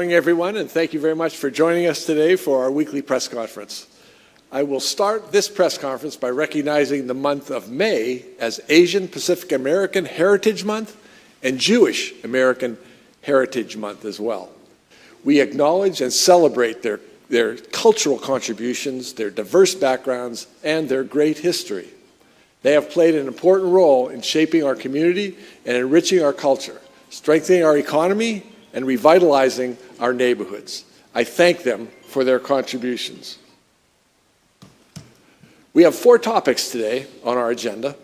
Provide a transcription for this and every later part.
morning, everyone, and thank you very much for joining us today for our weekly press conference. I will start this press conference by recognizing the month of May as Asian Pacific American Heritage Month and Jewish American Heritage Month as well. We acknowledge and celebrate their cultural contributions, their diverse backgrounds, and their great history. They have played an important role in shaping our community and enriching our culture, strengthening our economy, and revitalizing our neighborhoods. I thank them for their contributions. We have 4 topics today on our agenda.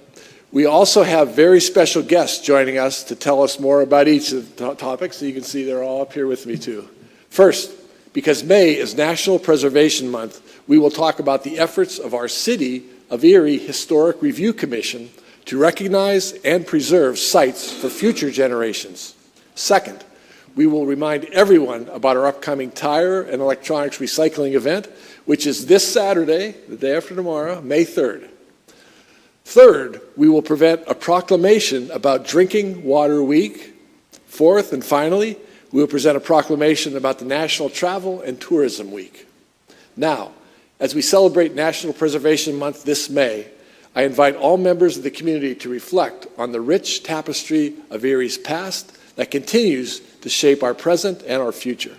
We also have very special guests joining us to tell us more about each of the topics, so you can see they're all up here with me too. First, because May is National Preservation Month, we will talk about the efforts of our City of Erie Historic Review Commission to recognize and preserve sites for future generations. Second, we will remind everyone about our upcoming tire and electronics recycling event, which is this Saturday, the day after tomorrow, May 3rd. Third, we will present a proclamation about Drinking Water Week. Fourth, and finally, we will present a proclamation about the National Travel and Tourism Week. Now, as we celebrate National Preservation Month this May, I invite all members of the community to reflect on the rich tapestry of Erie's past that continues to shape our present and our future.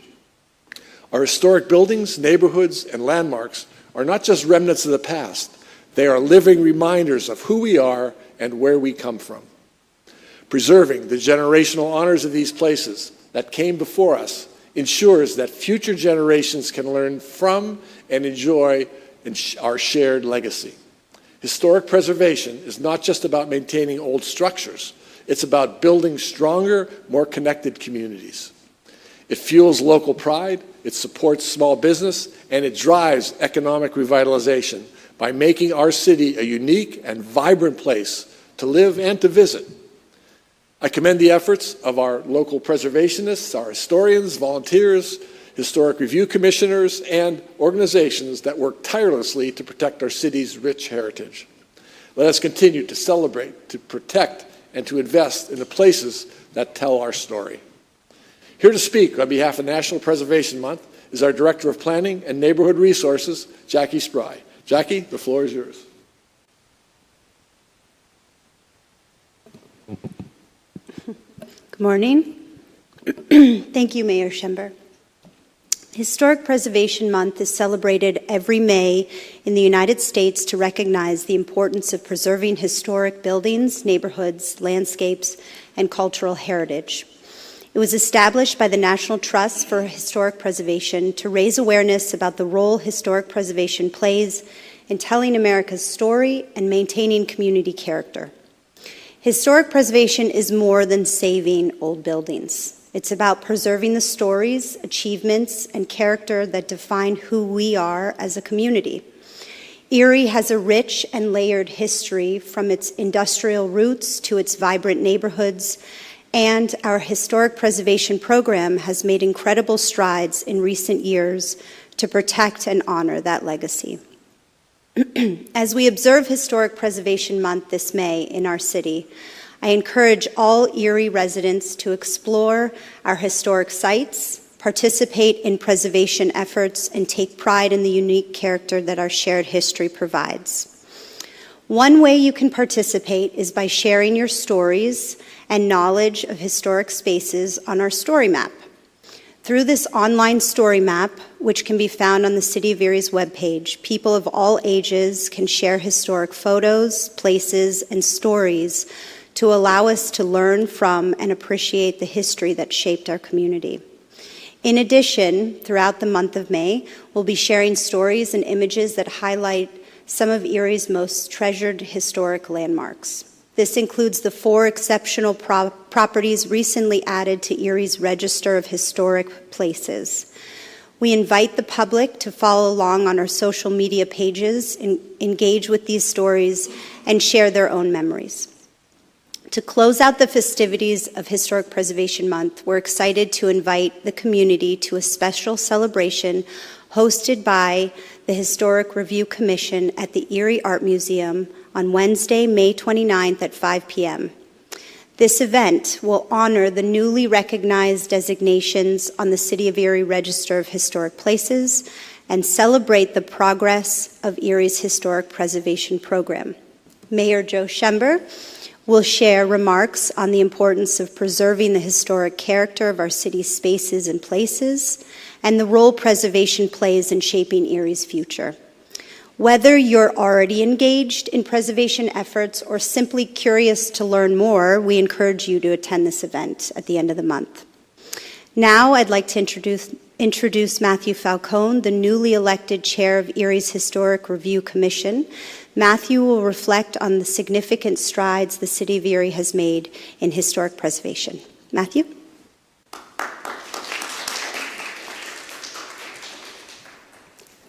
Our historic buildings, neighborhoods, and landmarks are not just remnants of the past. They are living reminders of who we are and where we come from. Preserving the generational honors of these places that came before us ensures that future generations can learn from and enjoy our shared legacy. Historic preservation is not just about maintaining old structures. It's about building stronger, more connected communities. It fuels local pride, it supports small business, and it drives economic revitalization by making our city a unique and vibrant place to live and to visit. I commend the efforts of our local preservationists, our historians, volunteers, historic review commissioners, and organizations that work tirelessly to protect our city's rich heritage. Let us continue to celebrate, to protect, and to invest in the places that tell our story. Here to speak on behalf of National Preservation Month is our Director of Planning and Neighborhood Resources, Jackie Spry. Jackie, the floor is yours. Good morning. Thank you, Mayor Schember. Historic Preservation Month is celebrated every May in the United States to recognize the importance of preserving historic buildings, neighborhoods, landscapes, and cultural heritage. It was established by the National Trust for Historic Preservation to raise awareness about the role historic preservation plays in telling America's story and maintaining community character. Historic preservation is more than saving old buildings. It's about preserving the stories, achievements, and character that define who we are as a community. Erie has a rich and layered history from its industrial roots to its vibrant neighborhoods, and our historic preservation program has made incredible strides in recent years to protect and honor that legacy. As we observe Historic Preservation Month this May in our city, I encourage all Erie residents to explore our historic sites, participate in preservation efforts, and take pride in the unique character that our shared history provides. One way you can participate is by sharing your stories and knowledge of historic spaces on our story map. Through this online story map, which can be found on the City of Erie's webpage, people of all ages can share historic photos, places, and stories to allow us to learn from and appreciate the history that shaped our community. In addition, throughout the month of May, we'll be sharing stories and images that highlight some of Erie's most treasured historic landmarks. This includes the 4 exceptional properties recently added to Erie's Register of Historic Places. We invite the public to follow along on our social media pages, engage with these stories, and share their own memories. To close out the festivities of Historic Preservation Month, we're excited to invite the community to a special celebration hosted by the Historic Review Commission at the Erie Art Museum on Wednesday, May 29th at 5 p.m. This event will honor the newly recognized designations on the City of Erie Register of Historic Places and celebrate the progress of Erie's historic preservation program. Mayor Joe Schember will share remarks on the importance of preserving the historic character of our city's spaces and places and the role preservation plays in shaping Erie's future. Whether you're already engaged in preservation efforts or simply curious to learn more, we encourage you to attend this event at the end of the month. Now I'd like to introduce Matthew Falcone, the newly elected chair of Erie's Historic Review Commission. Matthew will reflect on the significant strides the City of Erie has made in historic preservation. Matthew?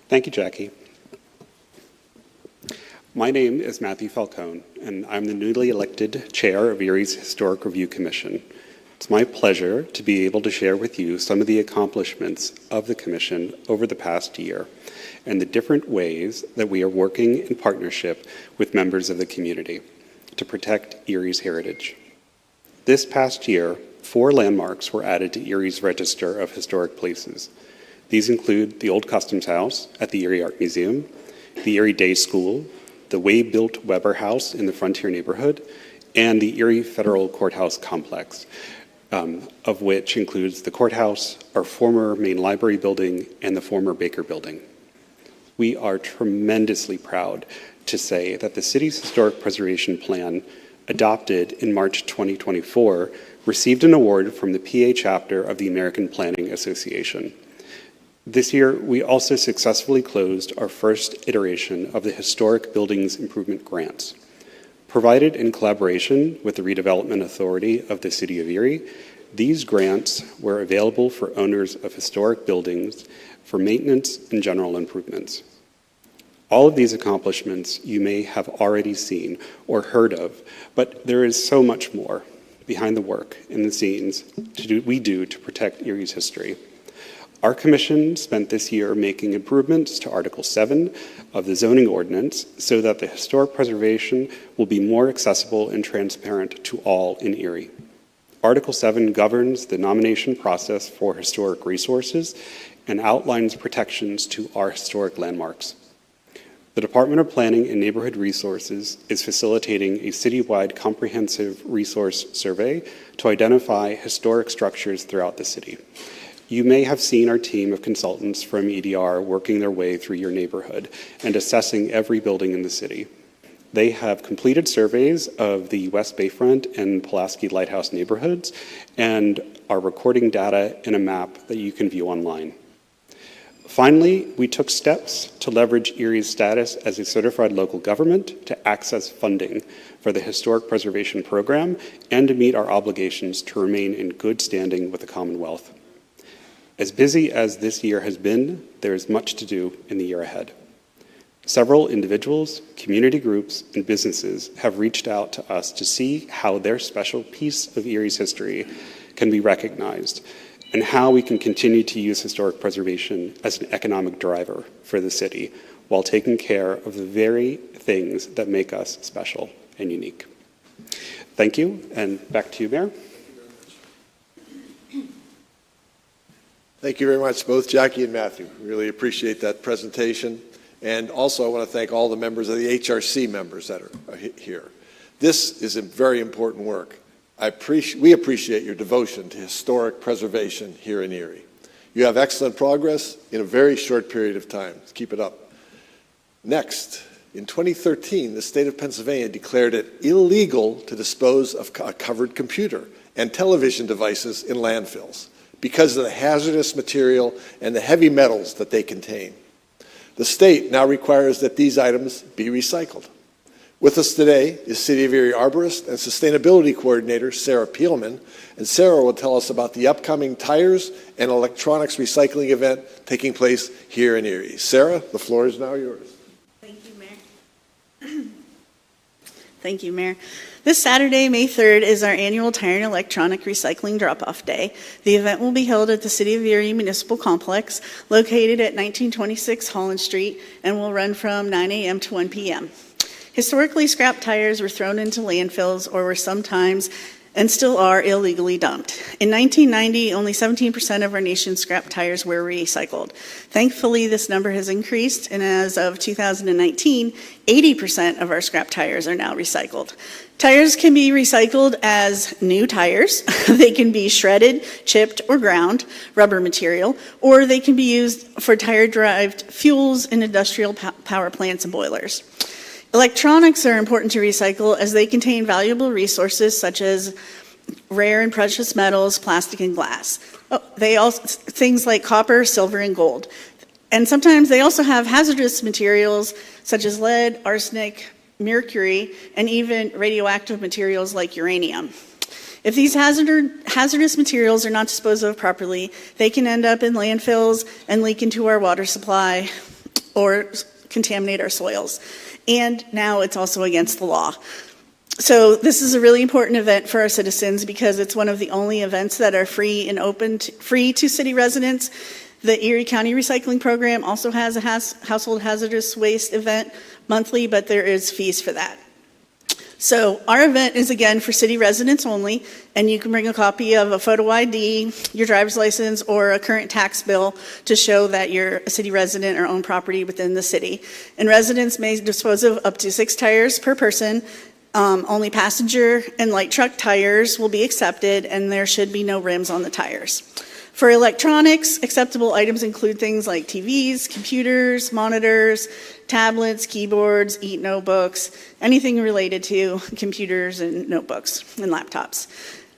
Thank you, Jackie. My name is Matthew Falcone, and I'm the newly elected chair of Erie's Historic Review Commission. It's my pleasure to be able to share with you some of the accomplishments of the Commission over the past year and the different ways that we are working in partnership with members of the community to protect Erie's heritage. This past year, 4 landmarks were added to Erie's Register of Historic Places. These include the Old Customs House at the Erie Art Museum, the Erie Day School, the Way-built Weber House in the Frontier neighborhood, and the Erie Federal Courthouse Complex, of which includes the courthouse, our former main library building, and the former Baker building. We are tremendously proud to say that the city's historic preservation plan, adopted in March 2024, received an award from the PA chapter of the American Planning Association. This year, we also successfully closed our first iteration of the Historic Buildings Improvement Grants. Provided in collaboration with the Redevelopment Authority of the City of Erie, these grants were available for owners of historic buildings for maintenance and general improvements. All of these accomplishments you may have already seen or heard of, but there is so much more behind the work in the scenes we do to protect Erie's history. Our commission spent this year making improvements to Article 7 of the zoning ordinance so that the historic preservation will be more accessible and transparent to all in Erie. Article 7 governs the nomination process for historic resources and outlines protections to our historic landmarks. The Department of Planning and Neighborhood Resources is facilitating a citywide comprehensive resource survey to identify historic structures throughout the city. You may have seen our team of consultants from EDR working their way through your neighborhood and assessing every building in the city. They have completed surveys of the West Bayfront and Pulaski Lighthouse neighborhoods and are recording data in a map that you can view online. Finally, we took steps to leverage Erie's status as a certified local government to access funding for the Historic Preservation Program and to meet our obligations to remain in good standing with the Commonwealth. As busy as this year has been, there is much to do in the year ahead. Several individuals, community groups, and businesses have reached out to us to see how their special piece of Erie's history can be recognized and how we can continue to use historic preservation as an economic driver for the city while taking care of the very things that make us special and unique. Thank you, and back to you, Mayor. Thank you very much, both Jackie and Matthew. Really appreciate that presentation. And also, I want to thank all the members of the HRC members that are here. This is a very important work. We appreciate your devotion to historic preservation here in Erie. You have excellent progress in a very short period of time. Let's keep it up. Next, in 2013, the state of Pennsylvania declared it illegal to dispose of a covered computer and television devices in landfills because of the hazardous material and the heavy metals that they contain. The state now requires that these items be recycled. With us today is City of Erie Arborist and Sustainability Coordinator Sarah Peelman, and Sarah will tell us about the upcoming tires and electronics recycling event taking place here in Erie. Sarah, the floor is now yours. Thank you, Mayor. Thank you, Mayor. This Saturday, May 3rd, is our annual Tire and Electronic Recycling Drop-Off Day. The event will be held at the City of Erie Municipal Complex, located at 1926 Holland Street, and will run from 9 a.m. to 1 p.m. Historically, scrap tires were thrown into landfills or were sometimes and still are illegally dumped. In 1990, only 17% of our nation's scrap tires were recycled. Thankfully, this number has increased, and as of 2019, 80% of our scrap tires are now recycled. Tires can be recycled as new tires. They can be shredded, chipped, or ground, rubber material, or they can be used for tire-derived fuels in industrial power plants and boilers. Electronics are important to recycle as they contain valuable resources such as rare and precious metals, plastic, and glass. Things like copper, silver, and gold. And sometimes they also have hazardous materials such as lead, arsenic, mercury, and even radioactive materials like uranium. If these hazardous materials are not disposed of properly, they can end up in landfills and leak into our water supply or contaminate our soils. And now it's also against the law. So this is a really important event for our citizens because it's one of the only events that are free and free to city residents. The Erie County Recycling Program also has a household hazardous waste event monthly, but there is fees for that. So our event is, again, for city residents only, and you can bring a copy of a photo ID, your driver's license, or a current tax bill to show that you're a city resident or own property within the city. And residents may dispose of up to 6 tires per person. Only passenger and light truck tires will be accepted, and there should be no rims on the tires. For electronics, acceptable items include things like TVs, computers, monitors, tablets, keyboards, notebooks, anything related to computers and notebooks and laptops.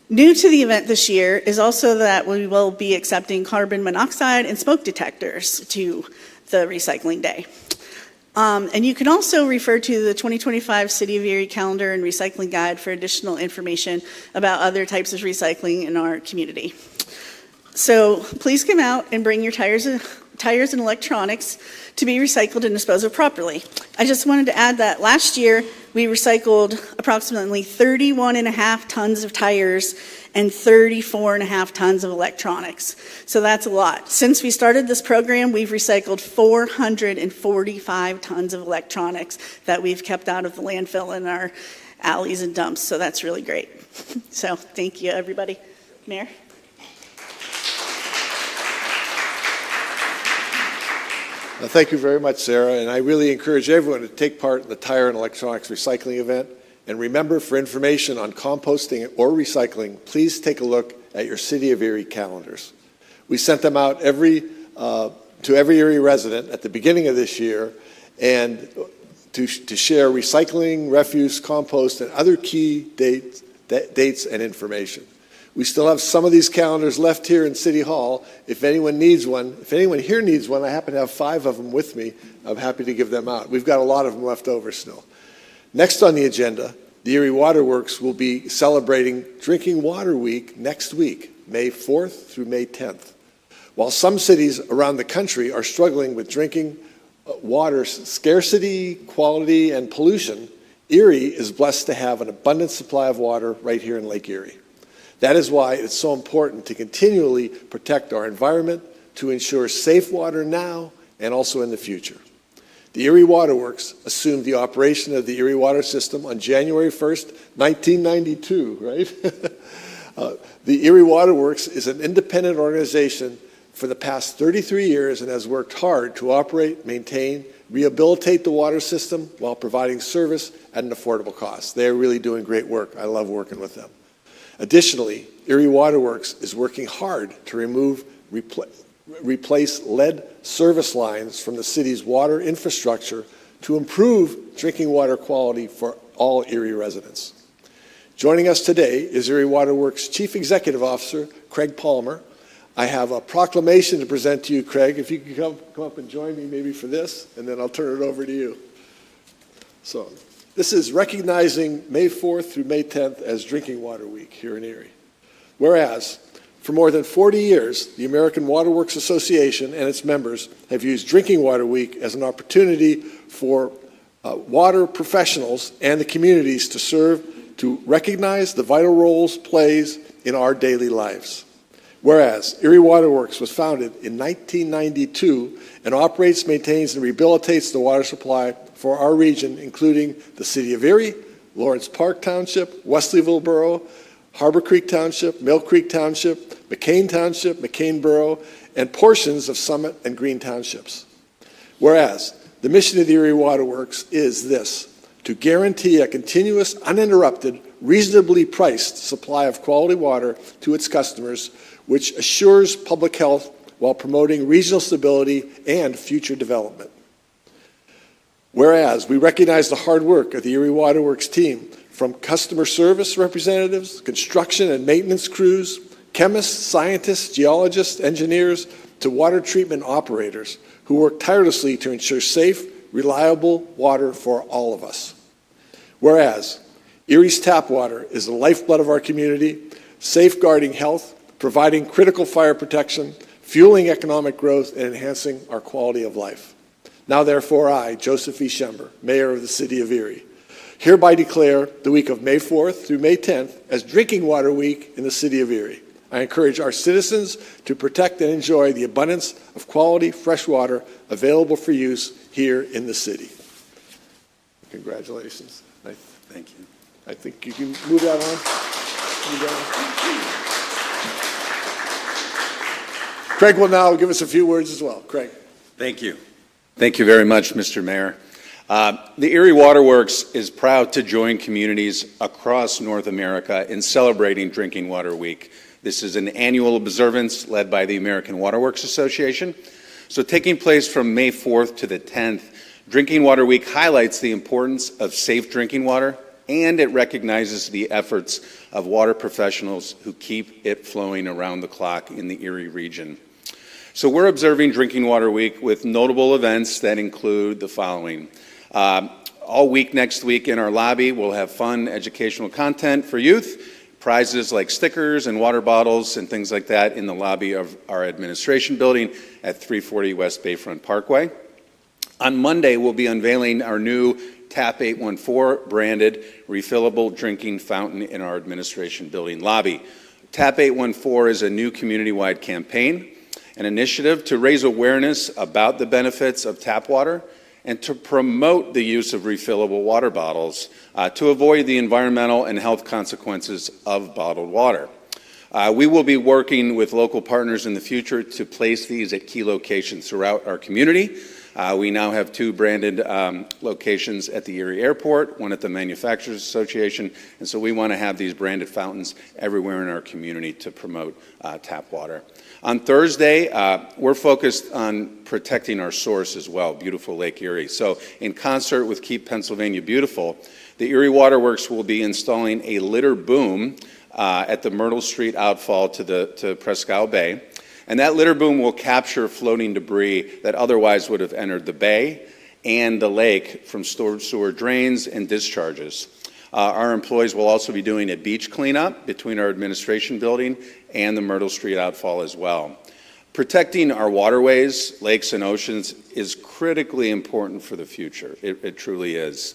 New to the event this year is also that we will be accepting carbon monoxide and smoke detectors to the recycling day. And you can also refer to the 2025 City of Erie Calendar and Recycling Guide for additional information about other types of recycling in our community. So please come out and bring your tires and electronics to be recycled and disposed of properly. I just wanted to add that last year we recycled approximately 31.5 tons of tires and 34.5 tons of electronics. So that's a lot. Since we started this program, we've recycled 445 tons of electronics that we've kept out of the landfill in our alleys and dumps. So that's really great. So thank you, everybody. Mayor? Thank you very much, Sarah, and I really encourage everyone to take part in the tire and electronics recycling event. And remember, for information on composting or recycling, please take a look at your City of Erie calendars. We sent them out to every Erie resident at the beginning of this year, and to share recycling, refuse, compost, and other key dates and information. We still have some of these calendars left here in City Hall. If anyone needs one, if anyone here needs one, I happen to have 5 of them with me. I'm happy to give them out. We've got a lot of them left over still. Next on the agenda, the Erie Water Works will be celebrating Drinking Water Week next week, May 4th through May 10th. While some cities around the country are struggling with drinking water scarcity, quality, and pollution, Erie is blessed to have an abundant supply of water right here in Lake Erie. That is why it's so important to continually protect our environment to ensure safe water now and also in the future. The Erie Water Works assumed the operation of the Erie Water System on January 1st, 1992, right? The Erie Water Works is an independent organization for the past 33 years and has worked hard to operate, maintain, rehabilitate the water system while providing service at an affordable cost. They're really doing great work. I love working with them. Additionally, Erie Water Works is working hard to replace lead service lines from the city's water infrastructure to improve drinking water quality for all Erie residents. Joining us today is Erie Water Works Chief Executive Officer, Craig Palmer. I have a proclamation to present to you, Craig. If you could come up and join me maybe for this, and then I'll turn it over to you. So, this is recognizing May 4th through May 10th as Drinking Water Week here in Erie. Whereas, for more than 40 years, the American Water Works Association and its members have used Drinking Water Week as an opportunity for water professionals and the communities to serve to recognize the vital roles plays in our daily lives. Whereas, Erie Water Works was founded in 1992 and operates, maintains, and rehabilitates the water supply for our region, including the City of Erie, Lawrence Park Township, Wesleyville Borough, Harbor Creek Township, Mill Creek Township, McCain Township, McCain Borough, and portions of Summit and Green Townships. Whereas, the mission of the Erie Waterworks is this: to guarantee a continuous, uninterrupted, reasonably priced supply of quality water to its customers, which assures public health while promoting regional stability and future development. Whereas, we recognize the hard work of the Erie Waterworks team, from customer service representatives, construction and maintenance crews, chemists, scientists, geologists, engineers, to water treatment operators who work tirelessly to ensure safe, reliable water for all of us. Whereas, Erie's tap water is the lifeblood of our community, safeguarding health, providing critical fire protection, fueling economic growth, and enhancing our quality of life. Now therefore I, Joseph E. Schember, Mayor of the City of Erie, hereby declare the week of May 4th through May 10th as Drinking Water Week in the City of Erie. I encourage our citizens to protect and enjoy the abundance of quality fresh water available for use here in the city. Congratulations. Thank you. I think you can move that on. Craig will now give us a few words as well. Craig. Thank you. Thank you very much, Mr. Mayor. The Erie Waterworks is proud to join communities across North America in celebrating Drinking Water Week. This is an annual observance led by the American Waterworks Association. So taking place from May 4th to the 10th, Drinking Water Week highlights the importance of safe drinking water, and it recognizes the efforts of water professionals who keep it flowing around the clock in the Erie region. So we're observing Drinking Water Week with notable events that include the following. All week next week in our lobby, we'll have fun educational content for youth, prizes like stickers and water bottles and things like that in the lobby of our administration building at 340 West Bayfront Parkway. On Monday, we'll be unveiling our new Tap 814 branded refillable drinking fountain in our administration building lobby. Tap 814 is a new community-wide campaign, an initiative to raise awareness about the benefits of tap water and to promote the use of refillable water bottles to avoid the environmental and health consequences of bottled water. We will be working with local partners in the future to place these at key locations throughout our community. We now have 2 branded locations at the Erie Airport, one at the Manufacturers Association, and so we want to have these branded fountains everywhere in our community to promote tap water. On Thursday, we're focused on protecting our source as well, beautiful Lake Erie. So in concert with Keep Pennsylvania Beautiful, the Erie Waterworks will be installing a litter boom at the Myrtle Street outfall to Presque Bay. And that litter boom will capture floating debris that otherwise would have entered the bay and the lake from stored sewer drains and discharges. Our employees will also be doing a beach cleanup between our administration building and the Myrtle Street outfall as well. Protecting our waterways, lakes, and oceans is critically important for the future. It truly is.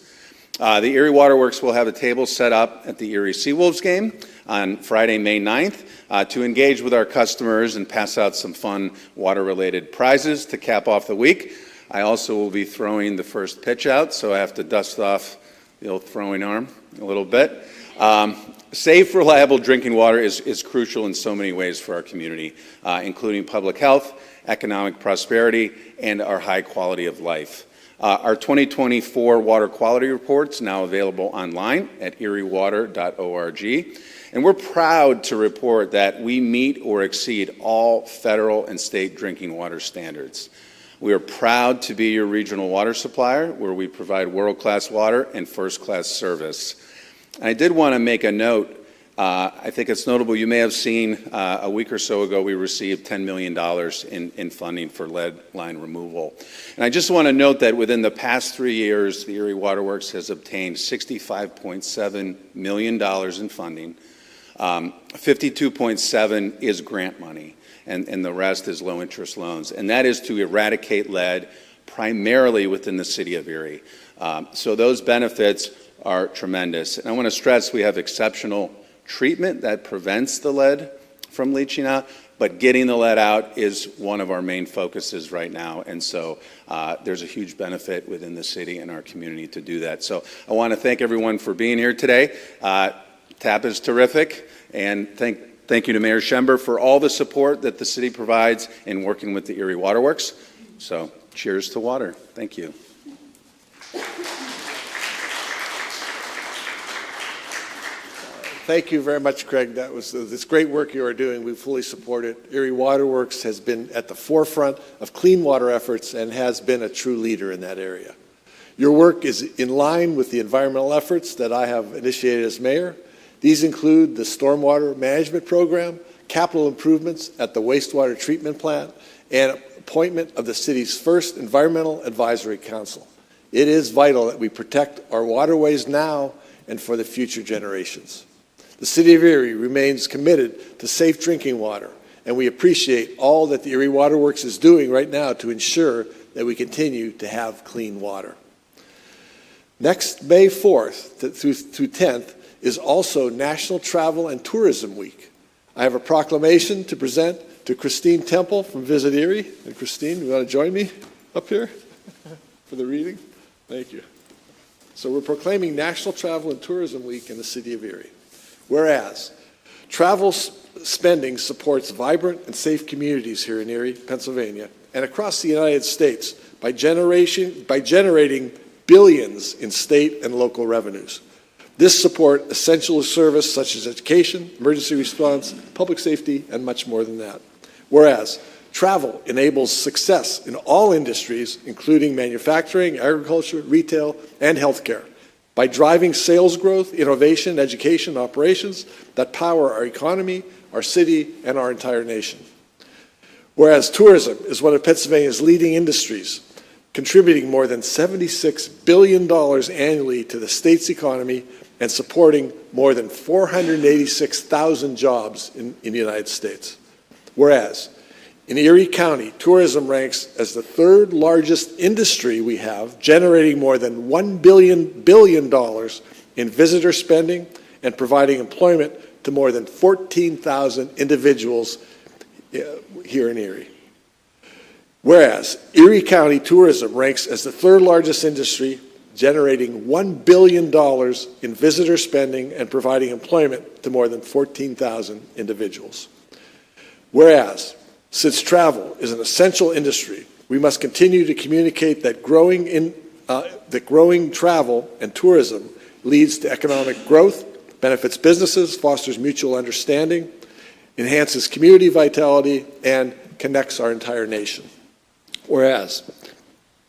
The Erie Waterworks will have a table set up at the Erie Seawolves game on Friday, May 9th to engage with our customers and pass out some fun water-related prizes to cap off the week. I also will be throwing the first pitch out, so I have to dust off the old throwing arm a little bit. Safe, reliable drinking water is crucial in so many ways for our community, including public health, economic prosperity, and our high quality of life. Our 2024 water quality report's now available online at eriewater.org. And we're proud to report that we meet or exceed all federal and state drinking water standards. We are proud to be your regional water supplier, where we provide world-class water and first-class service. I did want to make a note. I think it's notable. You may have seen a week or so ago we received $10 million in funding for lead line removal. And I just want to note that within the past 3 years, the Erie Waterworks has obtained $65.7 million in funding. 52.7 is grant money, and the rest is low-interest loans. And that is to eradicate lead primarily within the city of Erie. So those benefits are tremendous. And I want to stress we have exceptional treatment that prevents the lead from leaching out, but getting the lead out is one of our main focuses right now. And so there's a huge benefit within the city and our community to do that. So I want to thank everyone for being here today. TAP is terrific, and thank you to Mayor Schember for all the support that the city provides in working with the Erie Waterworks. So cheers to water. Thank you. Thank you very much, Craig. That was this great work you are doing. We fully support it. Erie Waterworks has been at the forefront of clean water efforts and has been a true leader in that area. Your work is in line with the environmental efforts that I have initiated as mayor. These include the stormwater management program, capital improvements at the wastewater treatment plant, and appointment of the city's first environmental advisory council. It is vital that we protect our waterways now and for the future generations. The City of Erie remains committed to safe drinking water, and we appreciate all that the Erie Waterworks is doing right now to ensure that we continue to have clean water. Next May 4th through 10th is also National Travel and Tourism Week. I have a proclamation to present to Christine Temple from Visit Erie. And Christine, you want to join me up here for the reading? Thank you. So we're proclaiming National Travel and Tourism Week in the City of Erie. Whereas, travel spending supports vibrant and safe communities here in Erie, Pennsylvania, and across the United States by generating billions in state and local revenues. This supports essential service such as education, emergency response, public safety, and much more than that. Whereas, travel enables success in all industries, including manufacturing, agriculture, retail, and healthcare, by driving sales growth, innovation, education, operations that power our economy, our city, and our entire nation. Whereas tourism is one of Pennsylvania's leading industries, contributing more than $76 billion annually to the state's economy and supporting more than 486,000 jobs in the United States. Whereas, in Erie County, tourism ranks as the third largest industry we have, generating more than $1 billion in visitor spending and providing employment to more than 14,000 individuals here in Erie. Whereas, Erie County tourism ranks as the third largest industry, generating $1 billion in visitor spending and providing employment to more than 14,000 individuals. Whereas, since travel is an essential industry, we must continue to communicate that growing travel and tourism leads to economic growth, benefits businesses, fosters mutual understanding, enhances community vitality, and connects our entire nation. Whereas,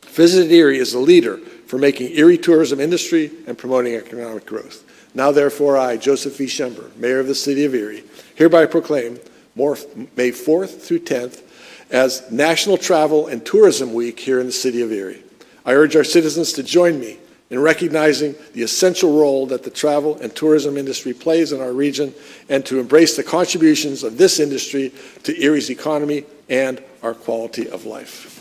Visit Erie is a leader for making Erie tourism industry and promoting economic growth. Now, therefore, I, Joseph V. Schember, Mayor of the City of Erie, hereby proclaim May 4th through 10th as National Travel and Tourism Week here in the City of Erie. I urge our citizens to join me in recognizing the essential role that the travel and tourism industry plays in our region and to embrace the contributions of this industry to Erie's economy and our quality of life.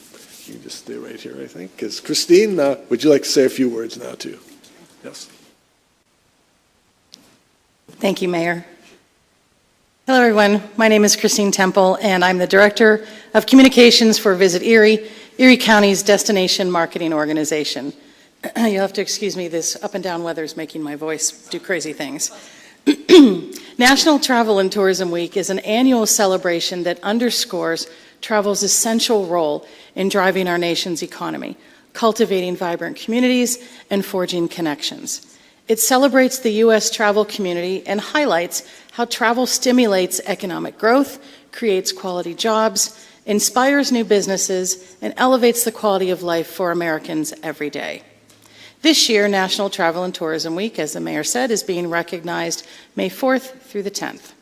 You can just stay right here, I think, because Christine, would you like to say a few words now, too? Yes. Thank you, Mayor. Hello, everyone. My name is Christine Temple, and I'm the Director of Communications for Visit Erie, Erie County's destination marketing organization. You'll have to excuse me, this up and down weather is making my voice do crazy things. National Travel and Tourism Week is an annual celebration that underscores travel's essential role in driving our nation's economy, cultivating vibrant communities, and forging connections. It celebrates the U.S. travel community and highlights how travel stimulates economic growth, creates quality jobs, inspires new businesses, and elevates the quality of life for Americans every day. This year, National Travel and Tourism Week, as the mayor said, is being recognized May 4th through the 10th.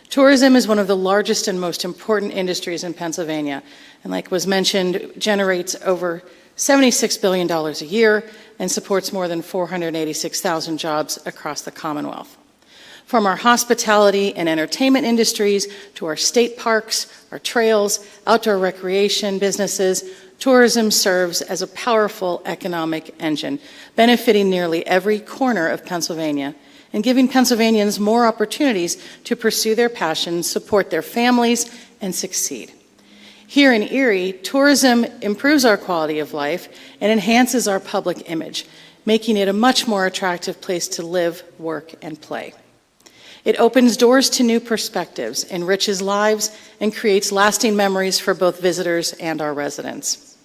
Tourism is one of the largest and most important industries in Pennsylvania, and like was mentioned, generates over $76 billion a year and supports more than 486,000 jobs across the Commonwealth. From our hospitality and entertainment industries to our state parks, our trails, outdoor recreation businesses, tourism serves as a powerful economic engine, benefiting nearly every corner of Pennsylvania and giving Pennsylvanians more opportunities to pursue their passions, support their families, and succeed. Here in Erie, tourism improves our quality of life and enhances our public image, making it a much more attractive place to live, work, and play. It opens doors to new perspectives, enriches lives, and creates lasting memories for both visitors and our residents.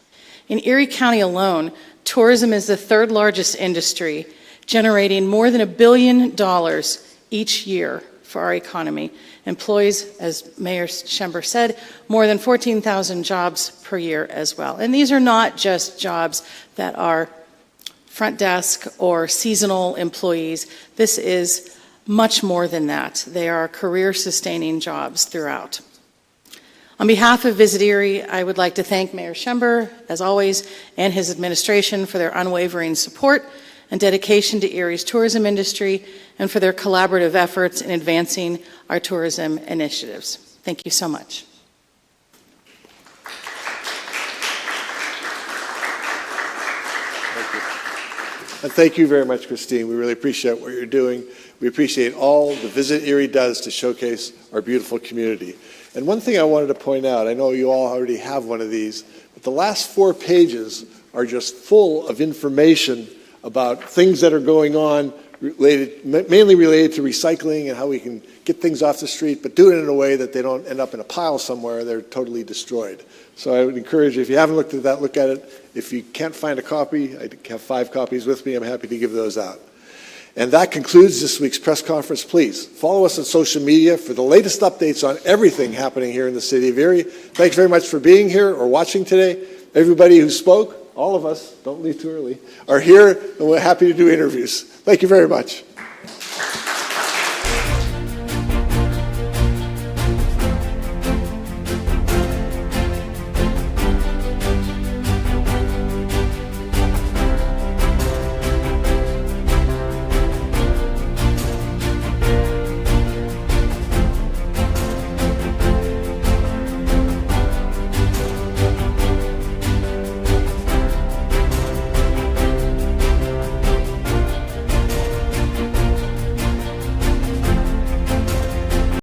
In Erie County alone, tourism is the third largest industry, generating more than $1 billion each year for our economy. Employs, as Mayor Schember said, more than 14,000 jobs per year as well. And these are not just jobs that are front desk or seasonal employees. This is much more than that. They are career-sustaining jobs throughout. On behalf of Visit Erie, I would like to thank Mayor Schember, as always, and his administration for their unwavering support and dedication to Erie's tourism industry and for their collaborative efforts in advancing our tourism initiatives. Thank you so much. And thank you very much, Christine. We really appreciate what you're doing. We appreciate all the Visit Erie does to showcase our beautiful community. And one thing I wanted to point out, I know you all already have one of these, but the last 4 pages are just full of information about things that are going on, mainly related to recycling and how we can get things off the street, but do it in a way that they don't end up in a pile somewhere, they're totally destroyed. So I would encourage you, if you haven't looked at that, look at it. If you can't find a copy, I have 5 copies with me. I'm happy to give those out. And that concludes this week's press conference. Please follow us on social media for the latest updates on everything happening here in the city of Erie. Thanks very much for being here or watching today. Everybody who spoke, all of us, don't leave too early, are here, and we're happy to do interviews. Thank you very much.